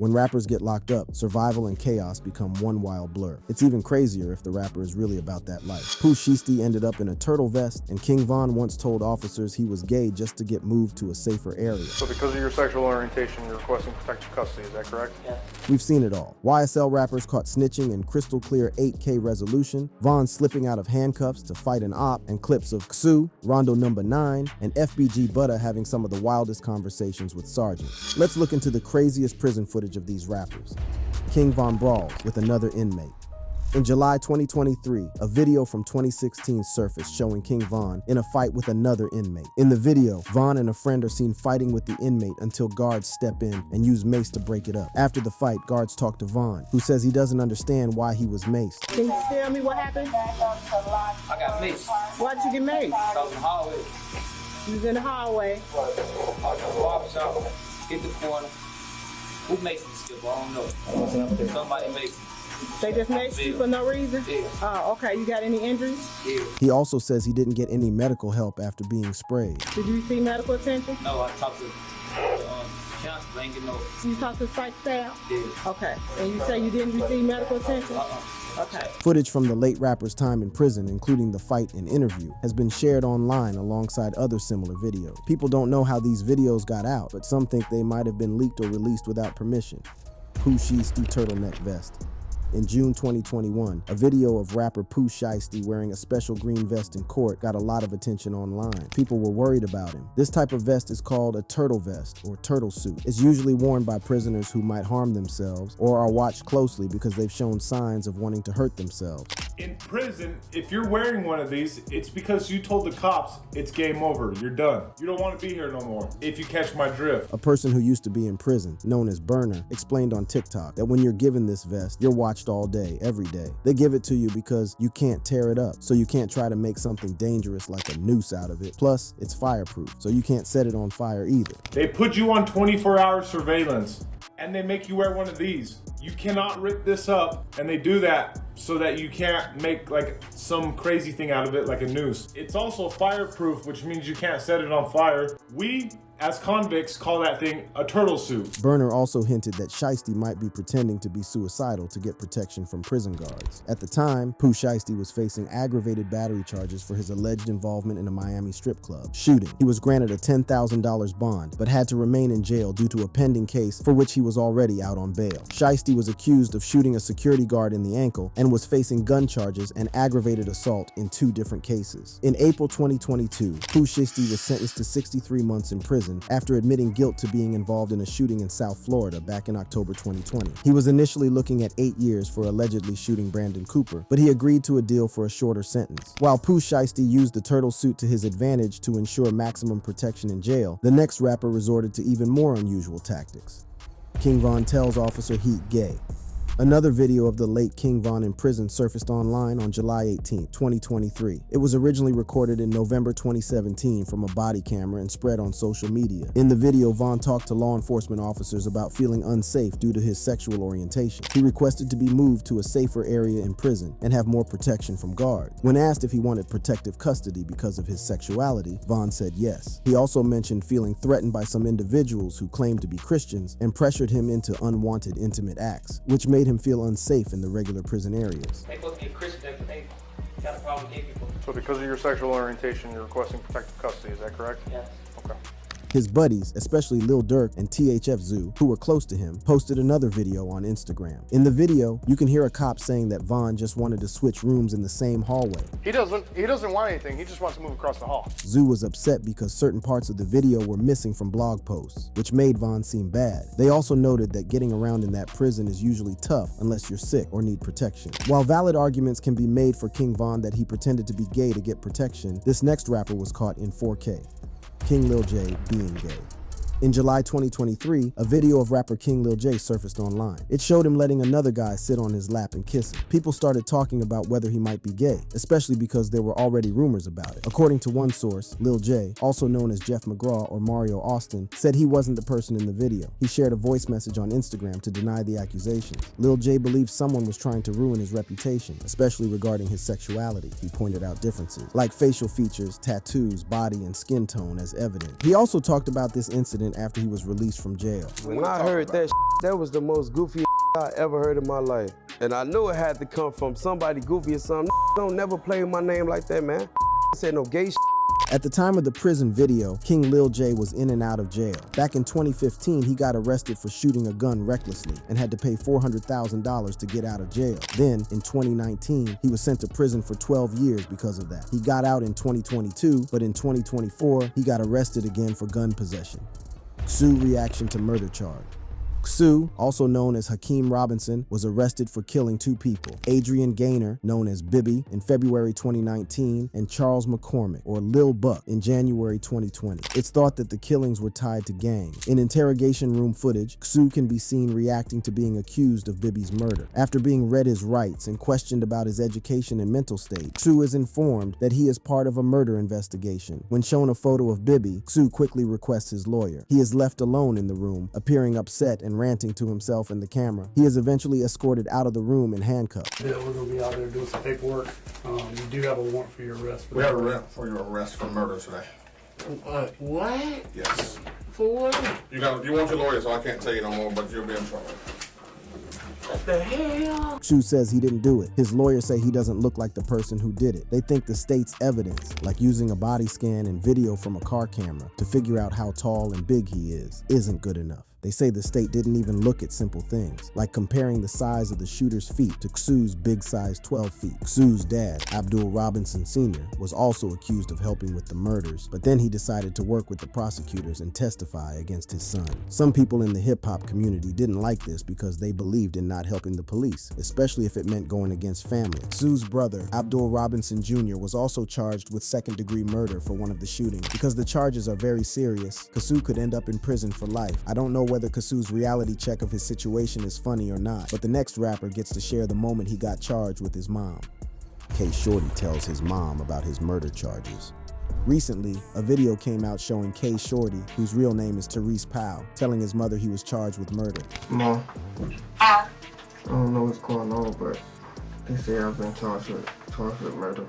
When rappers get locked up, survival and chaos become one wild blur. It's even crazier if the rapper is really about that life. Pooh Shiesty ended up in a turtle vest, and King Von once told officers he was gay just to get moved to a safer area. So because of your sexual orientation, you're requesting protective custody, is that correct? Yeah. We've seen it all. YSL rappers caught snitching in crystal clear 8K resolution, Von slipping out of handcuffs to fight an op, and clips of Xu, Rondo Number 9, and FBG Butta having some of the wildest conversations with Sergeant. Let's look into the craziest prison footage of these rappers. King Von brawls with another inmate. In July 2023, a video from 2016 surfaced showing King Von in a fight with another inmate. In the video, Von and a friend are seen fighting with the inmate until guards step in and use mace to break it up. After the fight, guards talk to Von, who says he doesn't understand why he was maced. Can you tell me what happened? I got maced. Why'd you get maced? I was in the hallway. You was in the hallway. I was in the barbershop. Hit the corner. Who maced me, Skip? I don't know. Somebody maced me. They just maced you for no reason? Yeah. Oh, okay. You got any injuries? Yeah. He also says he didn't get any medical help after being sprayed. Did you receive medical attention? No, I talked to counselor. I ain't get no. You talked to psych staff? Yeah. Okay. And you say you didn't receive medical attention? Uh-uh. Okay. Footage from the late rapper's time in prison, including the fight and interview, has been shared online alongside other similar videos. People don't know how these videos got out, but some think they might have been leaked or released without permission. Pooh Shiesty turtleneck vest. In June 2021, a video of rapper Pooh Shiesty wearing a special green vest in court got a lot of attention online. People were worried about him. This type of vest is called a turtle vest or turtle suit. It's usually worn by prisoners who might harm themselves or are watched closely because they've shown signs of wanting to hurt themselves. In prison, if you're wearing one of these, it's because you told the cops it's game over, you're done. You don't want to be here no more, if you catch my drift. A person who used to be in prison, known as Burner, explained on TikTok that when you're given this vest, you're watched all day, every day. They give it to you because you can't tear it up, so you can't try to make something dangerous like a noose out of it. Plus, it's fireproof, so you can't set it on fire either. They put you on 24-hour surveillance, and they make you wear one of these. You cannot rip this up, and they do that so that you can't make like some crazy thing out of it like a noose. It's also fireproof, which means you can't set it on fire. We, as convicts, call that thing a turtle suit. Burner also hinted that Shiesty might be pretending to be suicidal to get protection from prison guards. At the time, Pooh Shiesty was facing aggravated battery charges for his alleged involvement in a Miami strip club shooting. He was granted a $10,000 bond, but had to remain in jail due to a pending case for which he was already out on bail. Shiesty was accused of shooting a security guard in the ankle and was facing gun charges and aggravated assault in 2 different cases. In April 2022, Pooh Shiesty was sentenced to 63 months in prison after admitting guilt to being involved in a shooting in South Florida back in October 2020. He was initially looking at 8 years for allegedly shooting Brandon Cooper, but he agreed to a deal for a shorter sentence. While Pooh Shiesty used the turtle suit to his advantage to ensure maximum protection in jail, the next rapper resorted to even more unusual tactics. King Von tells Officer Heat gay. Another video of the late King Von in prison surfaced online on July 18, 2023. It was originally recorded in November 2017 from a body camera and spread on social media. In the video, Von talked to law enforcement officers about feeling unsafe due to his sexual orientation. He requested to be moved to a safer area in prison and have more protection from guards. When asked if he wanted protective custody because of his sexuality, Von said yes. He also mentioned feeling threatened by some individuals who claimed to be Christians and pressured him into unwanted intimate acts, which made him feel unsafe in the regular prison areas. They supposed to be a Christian, they got a problem with gay people. So because of your sexual orientation, you're requesting protective custody, is that correct? Yes. Okay. His buddies, especially Lil Durk and THF Zoo, who were close to him, posted another video on Instagram. In the video, you can hear a cop saying that Von just wanted to switch rooms in the same hallway. He doesn't want anything, he just wants to move across the hall. Zoo was upset because certain parts of the video were missing from blog posts, which made Von seem bad. They also noted that getting around in that prison is usually tough unless you're sick or need protection. While valid arguments can be made for King Von that he pretended to be gay to get protection, this next rapper was caught in 4K. King Lil J being gay. In July 2023, a video of rapper King Lil J surfaced online. It showed him letting another guy sit on his lap and kiss him. People started talking about whether he might be gay, especially because there were already rumors about it. According to one source, Lil J, also known as Jeff McGraw or Mario Austin, said he wasn't the person in the video. He shared a voice message on Instagram to deny the accusations. Lil J believes someone was trying to ruin his reputation, especially regarding his sexuality. He pointed out differences, like facial features, tattoos, body, and skin tone as evidence. He also talked about this incident after he was released from jail. When I heard that That was the most goofy I ever heard in my life. And I knew it had to come from somebody goofy or something. Don't never play my name like that, man. Said no gay shit. At the time of the prison video, King Lil J was in and out of jail. Back in 2015, he got arrested for shooting a gun recklessly and had to pay $400,000 to get out of jail. Then, in 2019, he was sent to prison for 12 years because of that. He got out in 2022, but in 2024, he got arrested again for gun possession. Xu reaction to murder charge. Xu, also known as Hakeem Robinson, was arrested for killing two people, Adrian Gaynor, known as Bibby, in February 2019, and Charles McCormick, or Lil Buck, in January 2020. It's thought that the killings were tied to gangs. In interrogation room footage, Xu can be seen reacting to being accused of Bibby's murder. After being read his rights and questioned about his education and mental state, Xu is informed that he is part of a murder investigation. When shown a photo of Bibby, Xu quickly requests his lawyer. He is left alone in the room, appearing upset and ranting to himself and the camera. He is eventually escorted out of the room in handcuffs. Yeah, we're going to be out there doing some paperwork. You do have a warrant for your arrest. We have a warrant for your arrest for murder today. What? Yes. For what? You want your lawyer, so I can't tell you no more, but you'll be in trouble. What the hell? Xu says he didn't do it. His lawyers say he doesn't look like the person who did it. They think the state's evidence, like using a body scan and video from a car camera to figure out how tall and big he is, isn't good enough. They say the state didn't even look at simple things, like comparing the size of the shooter's feet to Xu's big size 12 feet. Xu's dad, Abdul Robinson Sr., was also accused of helping with the murders, but then he decided to work with the prosecutors and testify against his son. Some people in the hip-hop community didn't like this because they believed in not helping the police, especially if it meant going against family. Xu's brother, Abdul Robinson Jr., was also charged with second-degree murder for one of the shootings. Because the charges are very serious, Xu could end up in prison for life. I don't know whether Xu's reality check of his situation is funny or not, but the next rapper gets to share the moment he got charged with his mom. K Shorty tells his mom about his murder charges. Recently, a video came out showing K Shorty, whose real name is Therese Powell, telling his mother he was charged with murder. Mom, I don't know what's going on, but they say I've been charged with murder.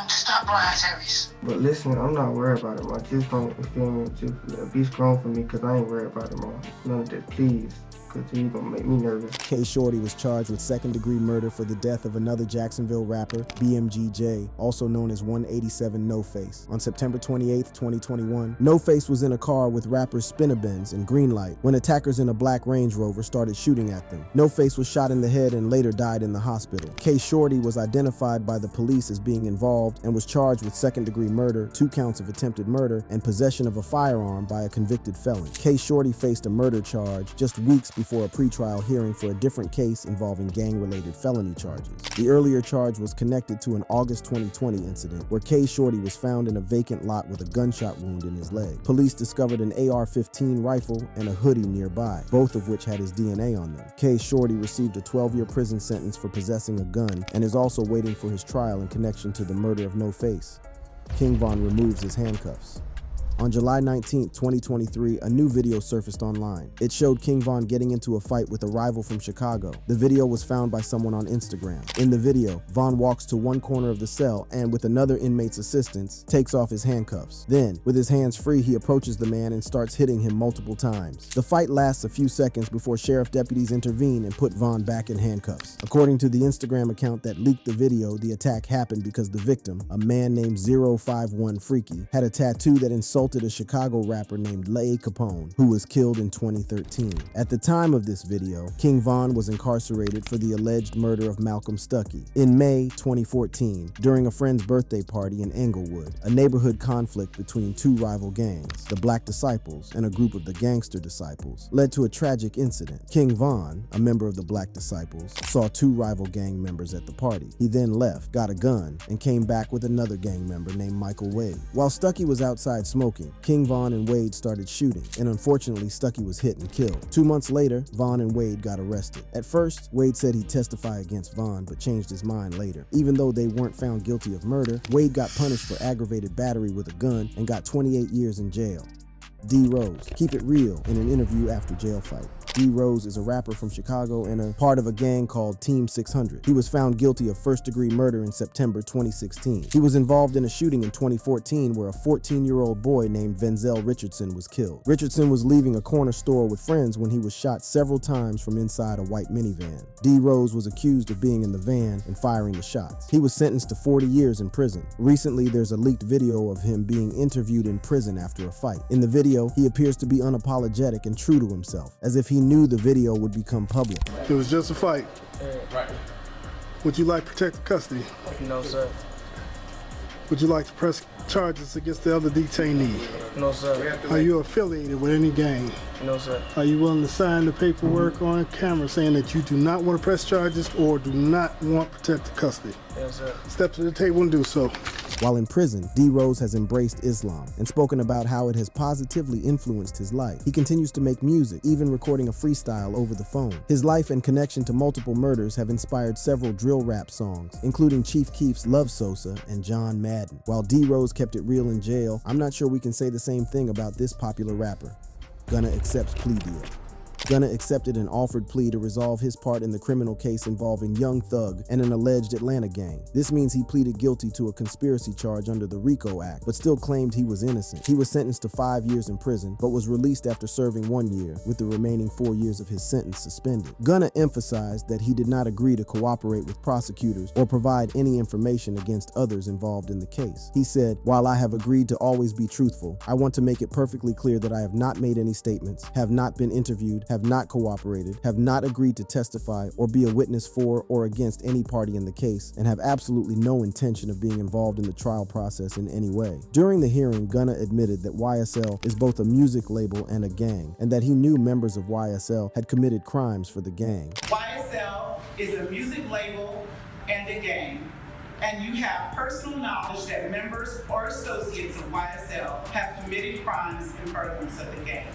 Stop lying, Therese. But listen, I'm not worried about it, Mom. Just don't, you feel me? Just be strong for me, because I ain't worried about it, Mom. None of that, please. Because you gonna make me nervous. K Shorty was charged with second-degree murder for the death of another Jacksonville rapper, BMGJ, also known as 187 No Face. On September 28, 2021, No Face was in a car with rappers Spinabenz and Greenlight when attackers in a black Range Rover started shooting at them. No Face was shot in the head and later died in the hospital. K Shorty was identified by the police as being involved and was charged with second-degree murder, 2 counts of attempted murder, and possession of a firearm by a convicted felon. K Shorty faced a murder charge just weeks before a pretrial hearing for a different case involving gang-related felony charges. The earlier charge was connected to an August 2020 incident where K Shorty was found in a vacant lot with a gunshot wound in his leg. Police discovered an AR-15 rifle and a hoodie nearby, both of which had his DNA on them. K Shorty received a 12-year prison sentence for possessing a gun and is also waiting for his trial in connection to the murder of No Face. King Von removes his handcuffs. On July 19, 2023, a new video surfaced online. It showed King Von getting into a fight with a rival from Chicago. The video was found by someone on Instagram. In the video, Von walks to one corner of the cell and, with another inmate's assistance, takes off his handcuffs. Then, with his hands free, he approaches the man and starts hitting him multiple times. The fight lasts a few seconds before sheriff deputies intervene and put Von back in handcuffs. According to the Instagram account that leaked the video, the attack happened because the victim, a man named 051 Freaky, had a tattoo that insulted a Chicago rapper named Lay Capone, who was killed in 2013. At the time of this video, King Von was incarcerated for the alleged murder of Malcolm Stuckey. In May 2014, during a friend's birthday party in Englewood, a neighborhood conflict between 2 rival gangs, the Black Disciples and a group of the Gangster Disciples, led to a tragic incident. King Von, a member of the Black Disciples, saw 2 rival gang members at the party. He then left, got a gun, and came back with another gang member named Michael Wade. While Stuckey was outside smoking, King Von and Wade started shooting, and unfortunately Stuckey was hit and killed. 2 months later, Von and Wade got arrested. At first, Wade said he'd testify against Von, but changed his mind later. Even though they weren't found guilty of murder, Wade got punished for aggravated battery with a gun and got 28 years in jail. D Rose, keep it real in an interview after jail fight. D Rose is a rapper from Chicago and a part of a gang called Team 600. He was found guilty of first-degree murder in September 2016. He was involved in a shooting in 2014 where a 14-year-old boy named Venzel Richardson was killed. Richardson was leaving a corner store with friends when he was shot several times from inside a white minivan. D Rose was accused of being in the van and firing the shots. He was sentenced to 40 years in prison. Recently, there's a leaked video of him being interviewed in prison after a fight. In the video, he appears to be unapologetic and true to himself, as if he knew the video would become public. It was just a fight. Right. Would you like protective custody? No, sir. Would you like to press charges against the other detainee? No, sir. Are you affiliated with any gang? No, sir. Are you willing to sign the paperwork on camera saying that you do not want to press charges or do not want protective custody? Yes, sir. Step to the table and do so. While in prison, D Rose has embraced Islam and spoken about how it has positively influenced his life. He continues to make music, even recording a freestyle over the phone. His life and connection to multiple murders have inspired several drill rap songs, including Chief Keef's Love Sosa and John Madden. While D Rose kept it real in jail, I'm not sure we can say the same thing about this popular rapper. Gunna accepts plea deal. Gunna accepted an offered plea to resolve his part in the criminal case involving Young Thug and an alleged Atlanta gang. This means he pleaded guilty to a conspiracy charge under the RICO Act, but still claimed he was innocent. He was sentenced to 5 years in prison, but was released after serving 1 year, with the remaining 4 years of his sentence suspended. Gunna emphasized that he did not agree to cooperate with prosecutors or provide any information against others involved in the case. He said, "While I have agreed to always be truthful, I want to make it perfectly clear that I have not made any statements, have not been interviewed, have not cooperated, have not agreed to testify or be a witness for or against any party in the case, and have absolutely no intention of being involved in the trial process in any way." During the hearing, Gunna admitted that YSL is both a music label and a gang, and that he knew members of YSL had committed crimes for the gang. YSL is a music label and a gang, and you have personal knowledge that members or associates of YSL have committed crimes in furtherance of the gang.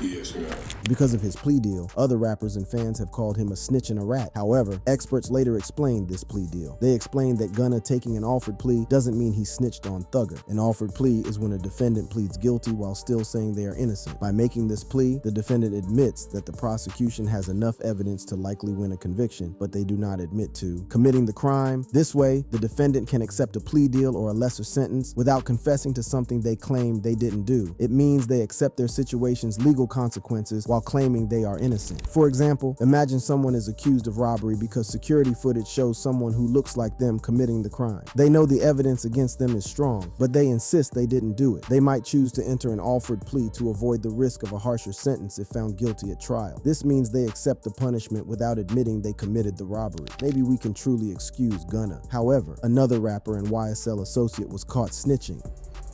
Yes, ma'am. Because of his plea deal, other rappers and fans have called him a snitch and a rat. However, experts later explained this plea deal. They explained that Gunna taking an offered plea doesn't mean he snitched on Thugger. An offered plea is when a defendant pleads guilty while still saying they are innocent. By making this plea, the defendant admits that the prosecution has enough evidence to likely win a conviction, but they do not admit to committing the crime. This way, the defendant can accept a plea deal or a lesser sentence without confessing to something they claim they didn't do. It means they accept their situation's legal consequences while claiming they are innocent. For example, imagine someone is accused of robbery because security footage shows someone who looks like them committing the crime. They know the evidence against them is strong, but they insist they didn't do it. They might choose to enter an offered plea to avoid the risk of a harsher sentence if found guilty at trial. This means they accept the punishment without admitting they committed the robbery. Maybe we can truly excuse Gunna. However, another rapper and YSL associate was caught snitching.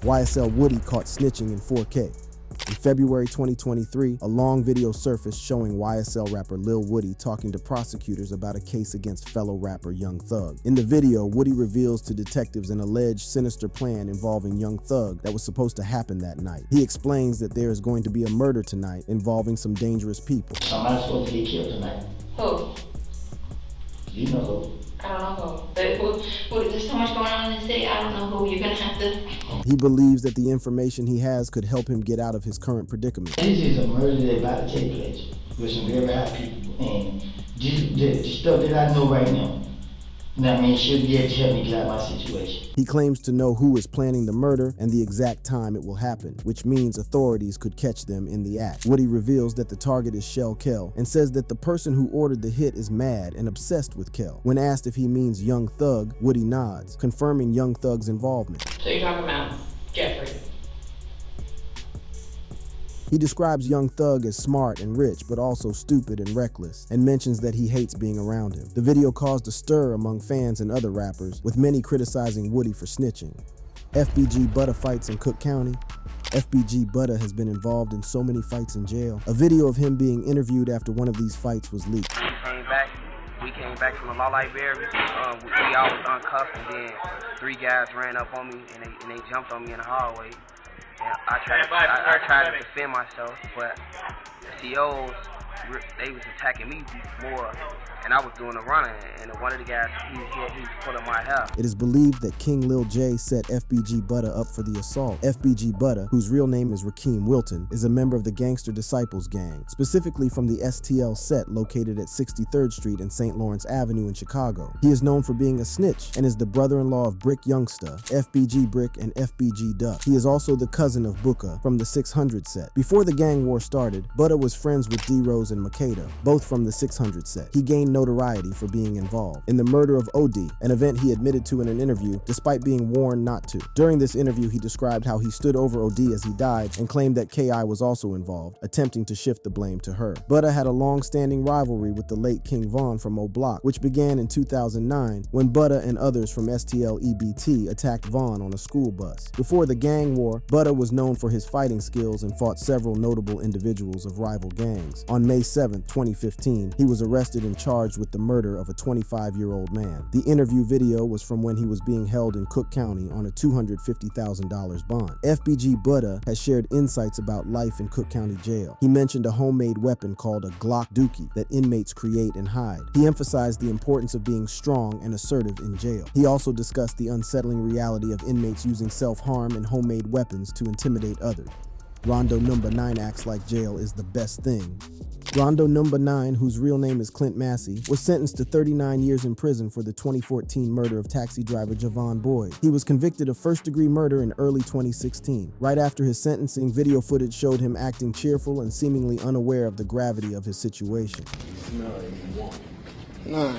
YSL Woody caught snitching in 4K. In February 2023, a long video surfaced showing YSL rapper Lil Woody talking to prosecutors about a case against fellow rapper Young Thug. In the video, Woody reveals to detectives an alleged sinister plan involving Young Thug that was supposed to happen that night. He explains that there is going to be a murder tonight involving some dangerous people. Somebody's supposed to get killed tonight. Who? You know who. I don't know who. But there's so much going on in the city, I don't know who. You're gonna have to... He believes that the information he has could help him get out of his current predicament. This is a murder that's about to take place with some very high people. And just the stuff that I know right now, you know what I mean, should be able to help me get out of my situation. He claims to know who is planning the murder and the exact time it will happen, which means authorities could catch them in the act. Woody reveals that the target is Shell Kell and says that the person who ordered the hit is mad and obsessed with Kell. When asked if he means Young Thug, Woody nods, confirming Young Thug's involvement. So you're talking about Jeffrey? He describes Young Thug as smart and rich, but also stupid and reckless, and mentions that he hates being around him. The video caused a stir among fans and other rappers, with many criticizing Woody for snitching. FBG Butta fights in Cook County. FBG Butta has been involved in so many fights in jail. A video of him being interviewed after one of these fights was leaked. We came back from the law library. We all was uncuffed, and then 3 guys ran up on me and they jumped on me in the hallway. And I tried to defend myself, but the COs, they was attacking me more and I was doing the running, and one of the guys, he was pulling my hair. It is believed that King Lil J set FBG Butta up for the assault. FBG Butta, whose real name is Rakeem Wilton, is a member of the Gangster Disciples gang, specifically from the STL set located at 63rd Street and St. Lawrence Avenue in Chicago. He is known for being a snitch and is the brother-in-law of Brick Youngsta, FBG Brick, and FBG Duck. He is also the cousin of Booka from the 600 set. Before the gang war started, Butta was friends with D-Rose and Makeda, both from the 600 set. He gained notoriety for being involved in the murder of OD, an event he admitted to in an interview despite being warned not to. During this interview, he described how he stood over OD as he died and claimed that KI was also involved, attempting to shift the blame to her. Butta had a long-standing rivalry with the late King Von from O Block, which began in 2009 when Butta and others from STL EBT attacked Von on a school bus. Before the gang war, Butta was known for his fighting skills and fought several notable individuals of rival gangs. On May 7, 2015, he was arrested and charged with the murder of a 25-year-old man. The interview video was from when he was being held in Cook County on a $250,000 bond. FBG Butta has shared insights about life in Cook County Jail. He mentioned a homemade weapon called a Glock Dookie that inmates create and hide. He emphasized the importance of being strong and assertive in jail. He also discussed the unsettling reality of inmates using self-harm and homemade weapons to intimidate others. Rondo Number 9 acts like jail is the best thing. Rondo Number 9, whose real name is Clint Massey, was sentenced to 39 years in prison for the 2014 murder of taxi driver Javon Boyd. He was convicted of first-degree murder in early 2016. Right after his sentencing, video footage showed him acting cheerful and seemingly unaware of the gravity of his situation. Nah.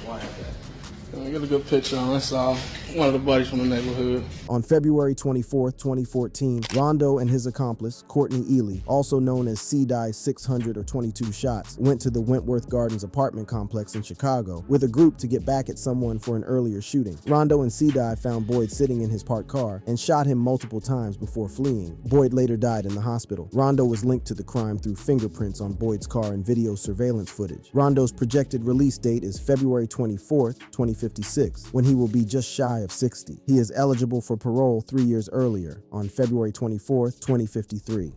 Why is that? Get a good picture on, that's all. One of the buddies from the neighborhood. On February 24, 2014, Rondo and his accomplice, Courtney Ely, also known as C-Dye 600 or 22 Shots, went to the Wentworth Gardens apartment complex in Chicago with a group to get back at someone for an earlier shooting. Rondo and C-Dye found Boyd sitting in his parked car and shot him multiple times before fleeing. Boyd later died in the hospital. Rondo was linked to the crime through fingerprints on Boyd's car and video surveillance footage. Rondo's projected release date is February 24, 2056, when he will be just shy of 60. He is eligible for parole 3 years earlier, on February 24, 2053.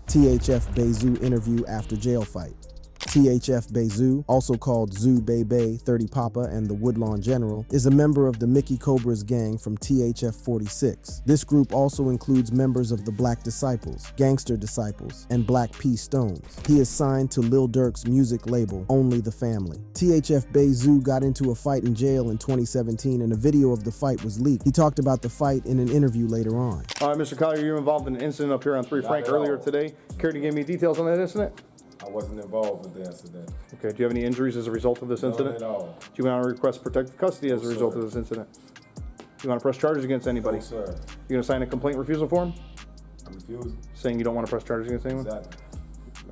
THF Bezu interview after jail fight. THF Bezu, also called Zoo Bebe, 30 Papa, and the Woodlawn General, is a member of the Mickey Cobra's gang from THF 46. This group also includes members of the Black Disciples, Gangster Disciples, and Black P Stones. He is signed to Lil Durk's music label, Only the Family. THF Bezu got into a fight in jail in 2017, and a video of the fight was leaked. He talked about the fight in an interview later on. All right, Mr. Collier, you were involved in an incident up here on 3 Frank earlier today. Care to give me details on that incident? I wasn't involved with the incident. Okay, do you have any injuries as a result of this incident? None at all. Do you want to request protective custody as a result of this incident? Do you want to press charges against anybody? No, sir. You going to sign a complaint refusal form? I refuse. Saying you don't want to press charges against anyone? Exactly.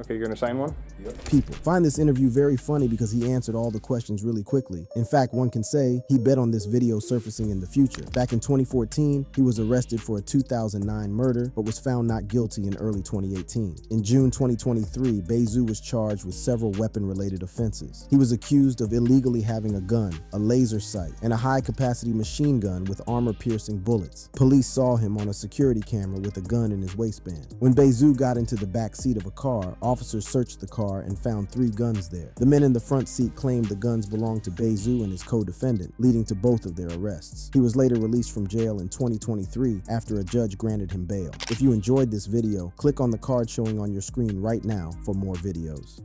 Okay, you're going to sign one? Yep. People find this interview very funny because he answered all the questions really quickly. In fact, one can say he bet on this video surfacing in the future. Back in 2014, he was arrested for a 2009 murder, but was found not guilty in early 2018. In June 2023, Bezu was charged with several weapon-related offenses. He was accused of illegally having a gun, a laser sight, and a high-capacity machine gun with armor-piercing bullets. Police saw him on a security camera with a gun in his waistband. When Bezu got into the back seat of a car, officers searched the car and found 3 guns there. The men in the front seat claimed the guns belonged to Bezu and his co-defendant, leading to both of their arrests. He was later released from jail in 2023 after a judge granted him bail. If you enjoyed this video, click on the card showing on your screen right now for more videos.